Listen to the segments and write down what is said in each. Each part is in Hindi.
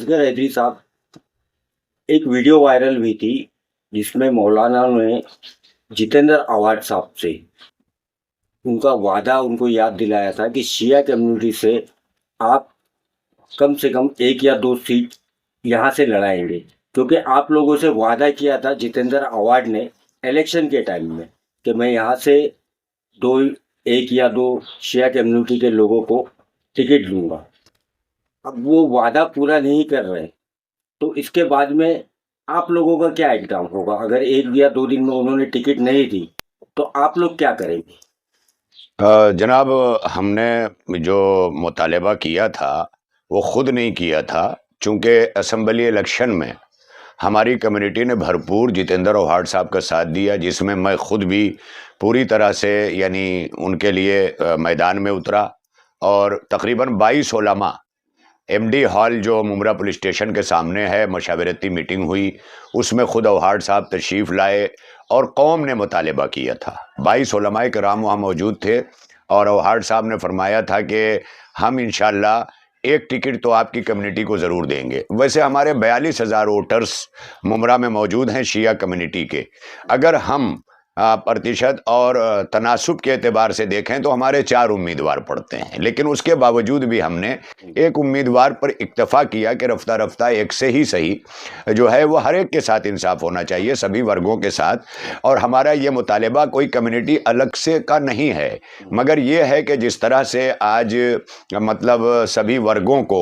असगर हैदरी साहब, एक वीडियो वायरल हुई थी जिसमें मौलाना ने जितेंद्र अवाड साहब से उनका वादा उनको याद दिलाया था कि शिया कम्युनिटी से आप कम से कम 1 या 2 सीट यहाँ से लड़ाएंगे, क्योंकि आप लोगों से वादा किया था जितेंद्र अवाड ने इलेक्शन के टाइम में कि मैं यहाँ से 1 या 2 शिया कम्युनिटी के लोगों को टिकट दूंगा। अब वो वादा पूरा नहीं कर रहे, तो इसके बाद में आप लोगों का क्या एग्जाम होगा? अगर 1 या 2 दिन में उन्होंने टिकट नहीं दी तो आप लोग क्या करेंगे? जनाब, हमने जो मुतालबा किया था वो खुद नहीं किया था, चूँकि असम्बली इलेक्शन में हमारी कम्युनिटी ने भरपूर जितेंद्र अवाड साहब का साथ दिया, जिसमें मैं खुद भी पूरी तरह से यानी उनके लिए मैदान में उतरा और तकरीबन 22 उलमा एमडी हॉल जो मुमरा पुलिस स्टेशन के सामने है, मशावरती मीटिंग हुई, उसमें खुद अवाड साहब तशरीफ़ लाए और कौम ने मुतालबा किया था। 22 उलमाए कराम वहाँ मौजूद थे और अवाड साहब ने फरमाया था कि हम इंशाअल्लाह एक टिकट तो आपकी कम्युनिटी को ज़रूर देंगे। वैसे हमारे 42,000 वोटर्स मुमरा में मौजूद हैं शिया कम्युनिटी के। अगर हम प्रतिशत और तनासुब के एतबार से देखें तो हमारे 4 उम्मीदवार पड़ते हैं, लेकिन उसके बावजूद भी हमने एक उम्मीदवार पर इक्तफ़ा किया कि रफ्ता रफ्ता एक से ही सही जो है वो हर एक के साथ इंसाफ होना चाहिए, सभी वर्गों के साथ। और हमारा ये मुतालबा कोई कम्युनिटी अलग से का नहीं है, मगर ये है कि जिस तरह से आज मतलब सभी वर्गों को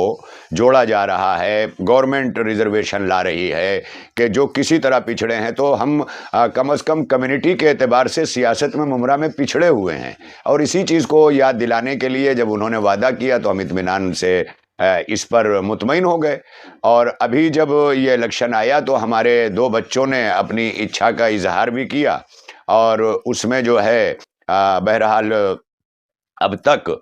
जोड़ा जा रहा है, गवर्नमेंट रिजर्वेशन ला रही है कि जो किसी तरह पिछड़े हैं, तो हम कम अज़ कम कम्युनिटी के एतबार से सियासत में मुमरा में पिछड़े हुए हैं। और इसी चीज़ को याद दिलाने के लिए जब उन्होंने वादा किया तो हम इत्मीनान से इस पर मुतमईन हो गए। और अभी जब ये इलेक्शन आया तो हमारे 2 बच्चों ने अपनी इच्छा का इजहार भी किया और उसमें जो है बहरहाल अब तक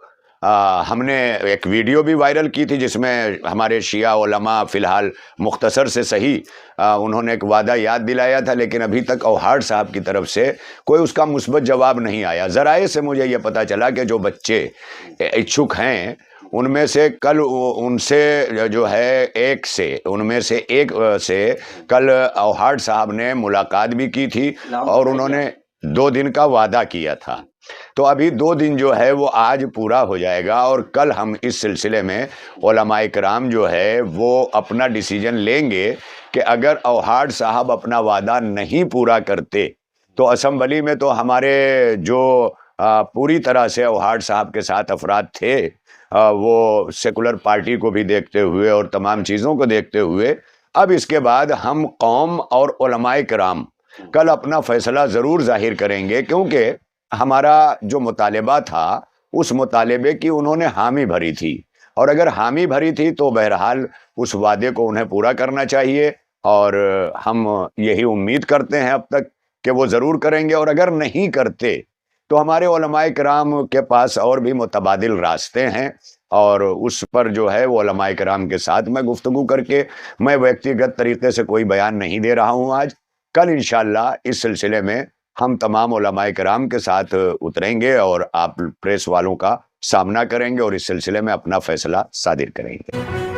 हमने एक वीडियो भी वायरल की थी जिसमें हमारे शिया उलमा फ़िलहाल मुख्तसर से सही उन्होंने एक वादा याद दिलाया था, लेकिन अभी तक अवाड साहब की तरफ से कोई उसका मुस्बत जवाब नहीं आया। ज़राए से मुझे ये पता चला कि जो बच्चे इच्छुक हैं उनमें से कल उनसे जो है उनमें से एक से कल अवाड साहब ने मुलाकात भी की थी और उन्होंने 2 दिन का वादा किया था। तो अभी 2 दिन जो है वो आज पूरा हो जाएगा और कल हम इस सिलसिले में उलमाए किराम जो है वो अपना डिसीजन लेंगे कि अगर अवाड साहब अपना वादा नहीं पूरा करते तो असम्बली में तो हमारे जो पूरी तरह से अवाड साहब के साथ अफराद थे, वो सेकुलर पार्टी को भी देखते हुए और तमाम चीज़ों को देखते हुए, अब इसके बाद हम कौम और उलमाए किराम कल अपना फ़ैसला ज़रूर ज़ाहिर करेंगे, क्योंकि हमारा जो मुतालबा था उस मुतालबे की उन्होंने हामी भरी थी और अगर हामी भरी थी तो बहरहाल उस वादे को उन्हें पूरा करना चाहिए और हम यही उम्मीद करते हैं अब तक कि वो ज़रूर करेंगे। और अगर नहीं करते तो हमारे उलमाए किराम के पास और भी मुतबादिल रास्ते हैं और उस पर जो है वो उलमाए किराम के साथ मैं गुफ्तगू करके, मैं व्यक्तिगत तरीके से कोई बयान नहीं दे रहा हूँ आज, कल इंशाअल्लाह इस सिलसिले में हम तमाम उलमाए किराम के साथ उतरेंगे और आप प्रेस वालों का सामना करेंगे और इस सिलसिले में अपना फ़ैसला सादिर करेंगे।